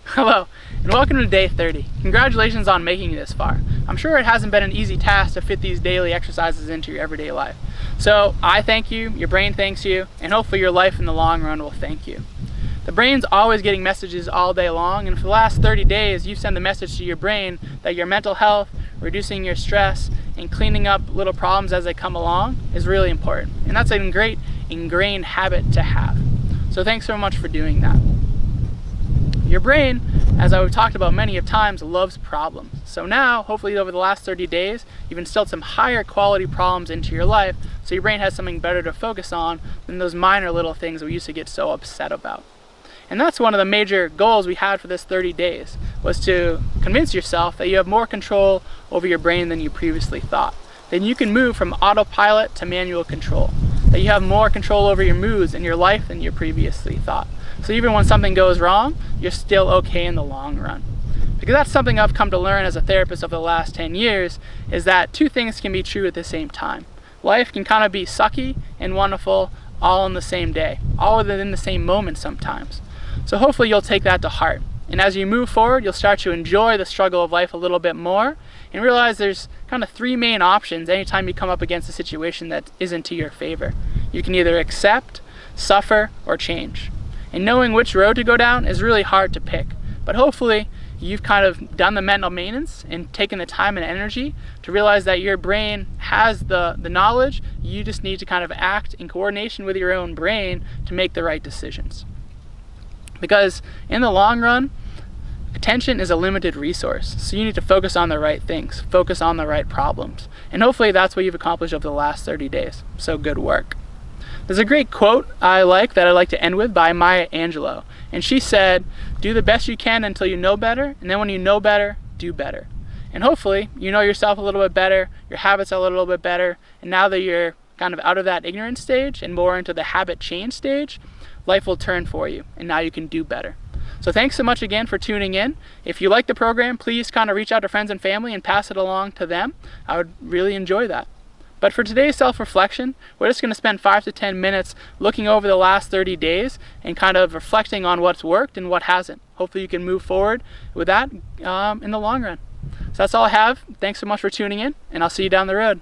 Hello, and welcome to day 30. Congratulations on making it this far. I'm sure it hasn't been an easy task to fit these daily exercises into your everyday life. So I thank you, your brain thanks you, and hopefully your life in the long run will thank you. The brain's always getting messages all day long, and for the last 30 days you've sent the message to your brain that your mental health, reducing your stress, and cleaning up little problems as they come along is really important. And that's a great ingrained habit to have. So thanks so much for doing that. Your brain, as I've talked about many of times, loves problems. So now, hopefully over the last 30 days, you've instilled some higher quality problems into your life, so your brain has something better to focus on than those minor little things we used to get so upset about. And that's one of the major goals we had for this 30 days, was to convince yourself that you have more control over your brain than you previously thought. Then you can move from autopilot to manual control. That you have more control over your moods and your life than you previously thought. So even when something goes wrong, you're still okay in the long run. Because that's something I've come to learn as a therapist over the last 10 years, is that two things can be true at the same time. Life can kind of be sucky and wonderful all in the same day, all within the same moment sometimes. So hopefully you'll take that to heart. And as you move forward, you'll start to enjoy the struggle of life a little bit more and realize there's kind of three main options anytime you come up against a situation that isn't to your favor. You can either accept, suffer, or change. And knowing which road to go down is really hard to pick. But hopefully you've kind of done the mental maintenance and taken the time and energy to realize that your brain has the knowledge. You just need to kind of act in coordination with your own brain to make the right decisions. Because in the long run, attention is a limited resource, so you need to focus on the right things, focus on the right problems. And hopefully that's what you've accomplished over the last 30 days. So good work. There's a great quote I like that I like to end with by Maya Angelou. And she said, "Do the best you can until you know better, and then when you know better, do better." And hopefully you know yourself a little bit better, your habits are a little bit better, and now that you're kind of out of that ignorance stage and more into the habit change stage, life will turn for you, and now you can do better. So thanks so much again for tuning in. If you like the program, please kind of reach out to friends and family and pass it along to them. I would really enjoy that. But for today's self-reflection, we're just going to spend 5 to 10 minutes looking over the last 30 days and kind of reflecting on what's worked and what hasn't. Hopefully you can move forward with that in the long run. So that's all I have. Thanks so much for tuning in, and I'll see you down the road.